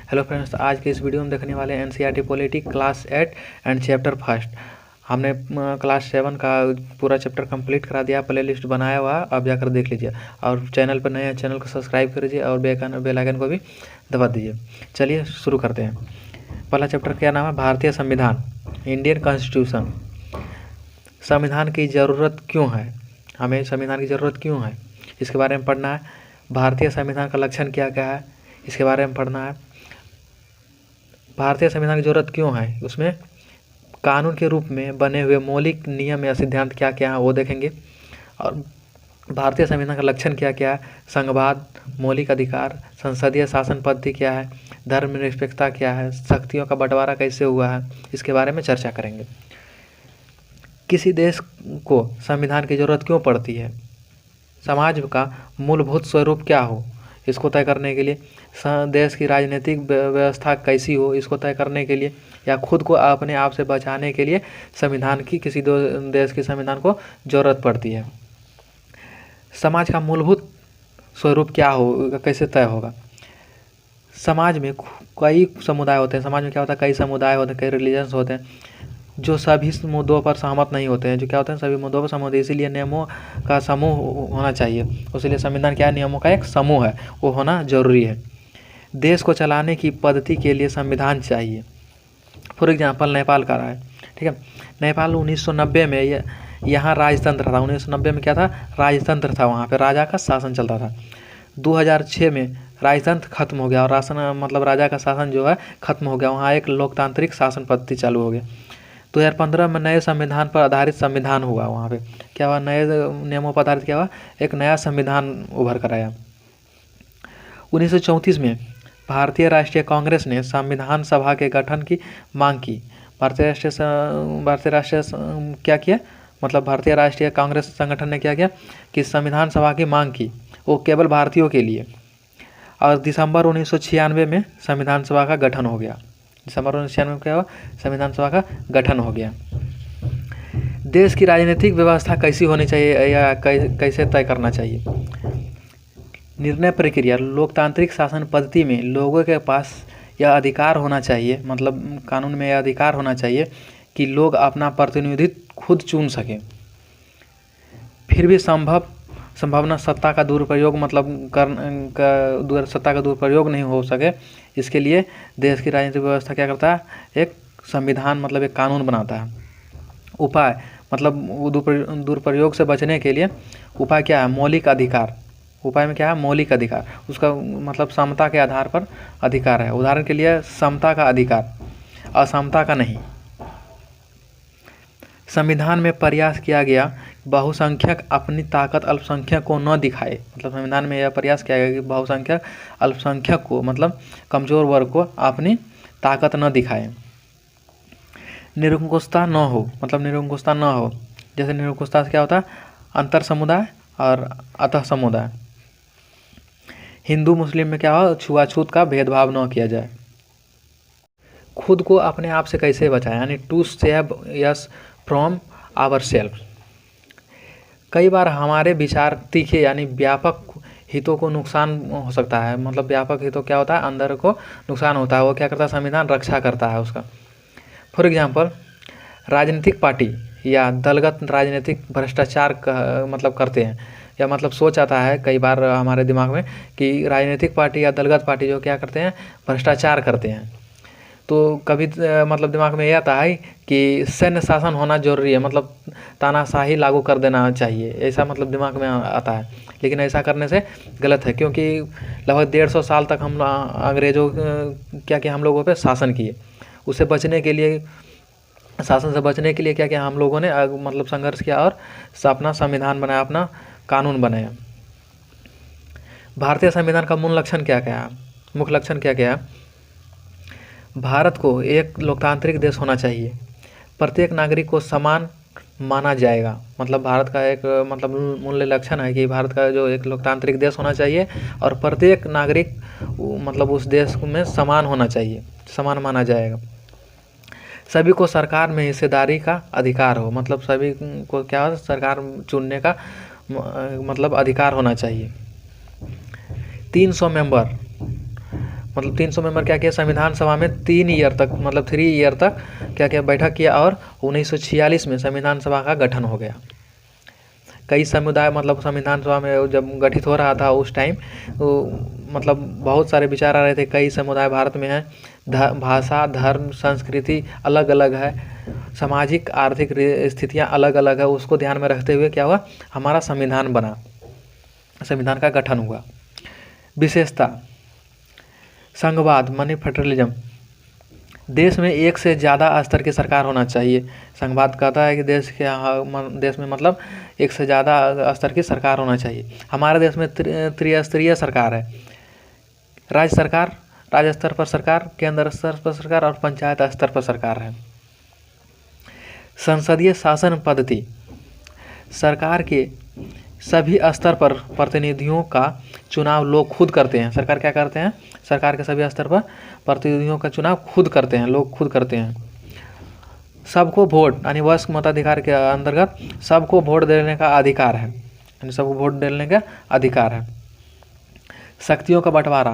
Hello friends, आज के इस वीडियो में देखने वाले NCERT polity class 8 and chapter first. हमने क्लास 7 का पूरा चैप्टर कंप्लीट करा दिया, प्ले लिस्ट बनाया हुआ, आप जाकर देख लीजिए। और चैनल पर नए हैं, चैनल को सब्सक्राइब कर लीजिए और बेल आइकन को भी दबा दीजिए। चलिए शुरू करते हैं। पहला चैप्टर क्या नाम है? भारतीय संविधान, इंडियन कॉन्स्टिट्यूशन। संविधान की ज़रूरत क्यों है? हमें संविधान की ज़रूरत क्यों है, इसके बारे में पढ़ना है। भारतीय संविधान का लक्षण क्या क्या है, इसके बारे में पढ़ना है। भारतीय संविधान की जरूरत क्यों है, उसमें कानून के रूप में बने हुए मौलिक नियम या सिद्धांत क्या क्या है वो देखेंगे। और भारतीय संविधान का लक्षण क्या क्या है, संघवाद, मौलिक अधिकार, संसदीय शासन पद्धति क्या है, धर्मनिरपेक्षता क्या है, शक्तियों का बंटवारा कैसे हुआ है, इसके बारे में चर्चा करेंगे। किसी देश को संविधान की जरूरत क्यों पड़ती है, समाज का मूलभूत स्वरूप क्या हो, इसको तय करने के लिए, देश की राजनीतिक व्यवस्था कैसी हो, इसको तय करने के लिए, या खुद को अपने आप से बचाने के लिए संविधान की किसी देश के संविधान को ज़रूरत पड़ती है। समाज का मूलभूत स्वरूप क्या हो, कैसे तय होगा। समाज में कई समुदाय होते हैं, समाज में क्या होता है, कई समुदाय होते हैं, कई रिलीजन्स होते हैं जो सभी मुद्दों पर सहमत नहीं होते हैं। जो क्या होते हैं, सभी मुद्दों पर सहमत, इसीलिए नियमों का समूह होना चाहिए। उसलिए संविधान क्या है, नियमों का एक समूह है, वो होना जरूरी है। देश को चलाने की पद्धति के लिए संविधान चाहिए। फॉर एग्जांपल नेपाल का रहा है, ठीक है। नेपाल 1990 में यहाँ राजतंत्र था। 1990 में क्या था, राजतंत्र था, वहाँ पे राजा का शासन चलता था। 2006 में राजतंत्र खत्म हो गया और राजा का शासन जो है खत्म हो गया, वहाँ एक लोकतांत्रिक शासन पद्धति चालू हो गया। 2015 में नए संविधान पर आधारित संविधान हुआ। वहाँ पे क्या हुआ, नए नियमों पर आधारित क्या हुआ, एक नया संविधान उभर कर आया। 1934 में भारतीय राष्ट्रीय कांग्रेस ने संविधान सभा के गठन की मांग की। भारतीय राष्ट्रीय क्या किया, भारतीय राष्ट्रीय कांग्रेस संगठन ने क्या किया कि संविधान सभा की मांग की, वो केवल भारतीयों के लिए। और दिसंबर 1996 में संविधान सभा का गठन हो गया। दिसंबर 1996 में क्या हुआ, संविधान सभा का गठन हो गया। देश की राजनीतिक व्यवस्था कैसी होनी चाहिए या कैसे तय करना चाहिए। निर्णय प्रक्रिया, लोकतांत्रिक शासन पद्धति में लोगों के पास यह अधिकार होना चाहिए, कानून में यह अधिकार होना चाहिए कि लोग अपना प्रतिनिधित्व खुद चुन सकें। फिर भी संभावना सत्ता का दुरुपयोग सत्ता का दुरुपयोग नहीं हो सके, इसके लिए देश की राजनीतिक व्यवस्था क्या करता है, एक संविधान एक कानून बनाता है। उपाय दुरुपयोग से बचने के लिए उपाय क्या है, मौलिक अधिकार। उपाय में क्या है, मौलिक अधिकार, उसका समता के आधार पर अधिकार है। उदाहरण के लिए समता का अधिकार, असमता का नहीं। संविधान में प्रयास किया गया बहुसंख्यक अपनी ताकत अल्पसंख्यक को न दिखाए। संविधान में यह प्रयास किया गया कि बहुसंख्यक अल्पसंख्यक को कमजोर वर्ग को अपनी ताकत न दिखाए। निरंकुशता न हो, निरंकुशता न हो। जैसे निरंकुशता से क्या होता है, अंतर समुदाय और अतः समुदाय। हिंदू मुस्लिम में क्या हो, छुआछूत का भेदभाव न किया जाए। खुद को अपने आप से कैसे बचाएं, यानी to save us from ourself. कई बार हमारे विचार तीखे यानी व्यापक हितों को नुकसान हो सकता है। व्यापक हितों क्या होता है, अंदर को नुकसान होता है, वो क्या करता है, संविधान रक्षा करता है उसका। फॉर एग्जांपल, राजनीतिक पार्टी या दलगत राजनीतिक भ्रष्टाचार करते हैं, या सोच आता है कई बार हमारे दिमाग में कि राजनीतिक पार्टी या दलगत पार्टी जो क्या करते हैं, भ्रष्टाचार करते हैं। तो कभी दिमाग में ये आता है कि सैन्य शासन होना जरूरी है, तानाशाही लागू कर देना चाहिए, ऐसा दिमाग में आता है। लेकिन ऐसा करने से गलत है, क्योंकि लगभग 150 साल तक हम अंग्रेजों क्या किया, हम लोगों पे शासन किए। उससे बचने के लिए, शासन से बचने के लिए क्या किया, हम लोगों ने संघर्ष किया और अपना संविधान बनाया, अपना कानून बनाया। भारतीय संविधान का मूल लक्षण क्या क्या है, मुख्य लक्षण क्या क्या है। भारत को एक लोकतांत्रिक देश होना चाहिए, प्रत्येक नागरिक को समान माना जाएगा। भारत का एक मूल्य लक्षण है कि भारत का जो एक लोकतांत्रिक देश होना चाहिए और प्रत्येक नागरिक उस देश में समान होना चाहिए, समान माना जाएगा। सभी को सरकार में हिस्सेदारी का अधिकार हो, सभी को क्या हो, सरकार चुनने का अधिकार होना चाहिए। 300 मेंबर मतलब 300 मेंबर क्या किया, संविधान सभा में 3 ईयर तक, मतलब 3 ईयर तक क्या क्या बैठक किया, और 1946 में संविधान सभा का गठन हो गया। कई समुदाय, मतलब संविधान सभा में जब गठित हो रहा था उस टाइम, तो मतलब बहुत सारे विचार आ रहे थे। कई समुदाय भारत में हैं, भाषा, धर्म, संस्कृति अलग अलग है, सामाजिक आर्थिक स्थितियाँ अलग अलग है, उसको ध्यान में रखते हुए क्या हुआ, हमारा संविधान बना, संविधान का गठन हुआ। विशेषता, संघवाद माने फेडरलिज्म, देश में एक से ज़्यादा स्तर की सरकार होना चाहिए। संघवाद कहता है कि देश में मतलब एक से ज़्यादा स्तर की सरकार होना चाहिए। हमारे देश में त्रिस्तरीय सरकार है, राज्य सरकार, राज्य स्तर पर सरकार, केंद्र स्तर पर सरकार और पंचायत स्तर पर सरकार है। संसदीय शासन पद्धति, सरकार के सभी स्तर पर प्रतिनिधियों का चुनाव लोग खुद करते हैं। सरकार क्या करते हैं, सरकार के सभी स्तर पर प्रतिनिधियों का चुनाव खुद करते हैं, लोग खुद करते हैं। सबको वोट यानी वयस्क मताधिकार के अंतर्गत सबको वोट देने का अधिकार है, यानी सबको वोट देने का अधिकार है। शक्तियों का बंटवारा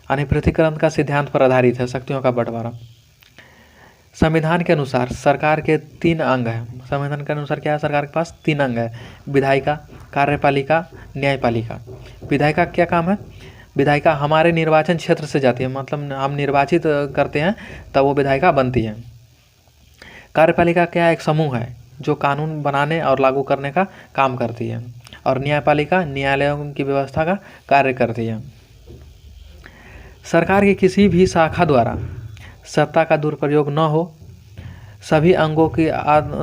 यानी पृथकीकरण का सिद्धांत पर आधारित है, शक्तियों का बंटवारा। संविधान के अनुसार सरकार के 3 अंग हैं। संविधान के अनुसार क्या है, सरकार के पास 3 अंग है, विधायिका, कार्यपालिका, न्यायपालिका। विधायिका क्या काम है, विधायिका हमारे निर्वाचन क्षेत्र से जाती है, मतलब हम निर्वाचित करते हैं तब वो विधायिका बनती है। कार्यपालिका क्या, एक समूह है जो कानून बनाने और लागू करने का काम करती है। और न्यायपालिका न्यायालयों की व्यवस्था का कार्य करती है। सरकार की किसी भी शाखा द्वारा सत्ता का दुरुपयोग न हो, सभी अंगों की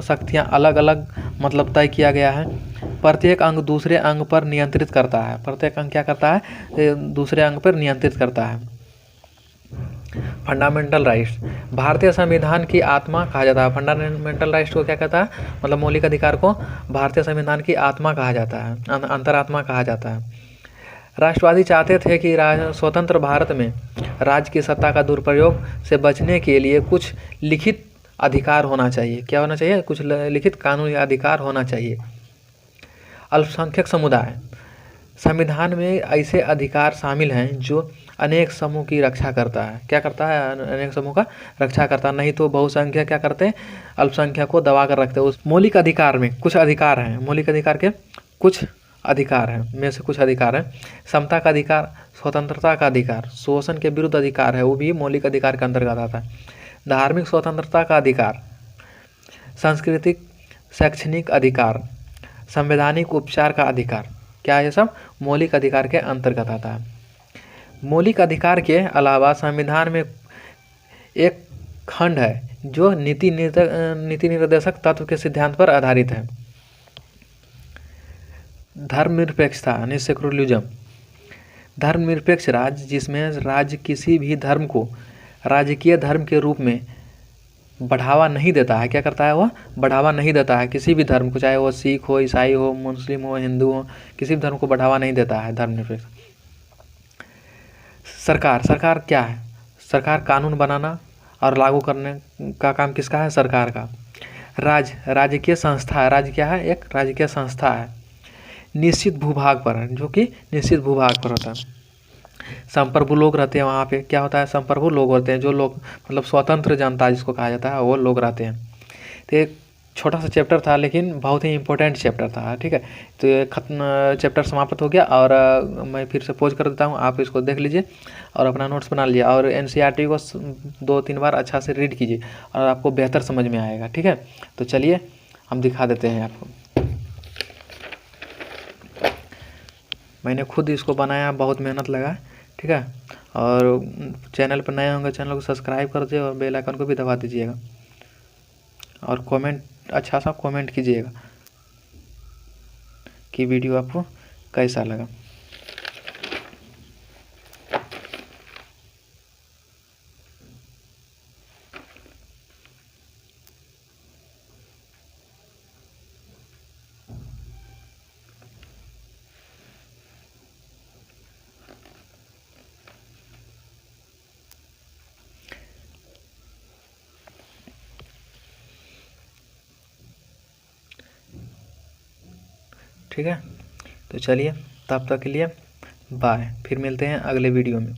शक्तियाँ अलग अलग मतलब तय किया गया है। प्रत्येक अंग दूसरे अंग पर नियंत्रित करता है, प्रत्येक अंग क्या करता है, दूसरे अंग पर नियंत्रित करता है। फंडामेंटल राइट्स, भारतीय संविधान की आत्मा कहा जाता है। फंडामेंटल राइट्स को क्या कहता है, मतलब मौलिक अधिकार को भारतीय संविधान की आत्मा कहा जाता है, अंतरात्मा कहा जाता है। राष्ट्रवादी चाहते थे कि स्वतंत्र भारत में राज्य की सत्ता का दुरुपयोग से बचने के लिए कुछ लिखित अधिकार होना चाहिए। क्या होना चाहिए, कुछ लिखित कानूनी अधिकार होना चाहिए। अल्पसंख्यक समुदाय, संविधान में ऐसे अधिकार शामिल हैं जो अनेक समूह की रक्षा करता है। क्या करता है, अनेक समूह का रक्षा करता है, नहीं तो बहुसंख्यक क्या करते हैं, अल्पसंख्यक को दबा कर रखते हैं। उस मौलिक अधिकार में कुछ अधिकार हैं, मौलिक अधिकार के कुछ अधिकार हैं में से कुछ अधिकार हैं। समता का अधिकार, स्वतंत्रता का अधिकार, शोषण के विरुद्ध अधिकार है, वो भी मौलिक अधिकार के अंतर्गत आता है। धार्मिक स्वतंत्रता का अधिकार, सांस्कृतिक शैक्षणिक अधिकार, संवैधानिक उपचार का अधिकार, क्या ये सब मौलिक अधिकार के अंतर्गत आता है। मौलिक अधिकार के अलावा संविधान में एक खंड है जो नीति निर्देशक तत्व के सिद्धांत पर आधारित है। धर्मनिरपेक्षता यानी सेक्युलरिज्म, धर्मनिरपेक्ष राज्य जिसमें राज्य किसी भी धर्म को राजकीय धर्म के रूप में बढ़ावा नहीं देता है। क्या करता है, वह बढ़ावा नहीं देता है किसी भी धर्म को, चाहे वो सिख हो, ईसाई हो, मुस्लिम हो, हिंदू हो, किसी भी धर्म को बढ़ावा नहीं देता है धर्मनिरपेक्ष। सरकार क्या है, सरकार कानून बनाना और लागू करने का काम किसका है, सरकार का। राजकीय संस्था है, राज्य क्या है, एक राजकीय संस्था है, निश्चित भूभाग पर है, जो कि निश्चित भूभाग पर होता है। संप्रभु लोग रहते हैं वहाँ पे, क्या होता है, संप्रभु लोग होते हैं, जो लोग मतलब स्वतंत्र जनता जिसको कहा जाता है, वो लोग रहते हैं। तो एक छोटा सा चैप्टर था लेकिन बहुत ही इंपॉर्टेंट चैप्टर था, ठीक है। तो ये चैप्टर समाप्त हो गया और मैं फिर से पोज कर देता हूँ, आप इसको देख लीजिए और अपना नोट्स बना लीजिए और NCERT को 2-3 बार अच्छा से रीड कीजिए और आपको बेहतर समझ में आएगा, ठीक है। तो चलिए हम दिखा देते हैं आपको। मैंने खुद इसको बनाया, बहुत मेहनत लगा, ठीक है। और चैनल पर नए होंगे चैनल को सब्सक्राइब कर दीजिए और बेल आइकन को भी दबा दीजिएगा और कमेंट, अच्छा सा कमेंट कीजिएगा कि वीडियो आपको कैसा लगा। ठीक है, तो चलिए तब तक के लिए बाय, फिर मिलते हैं अगले वीडियो में।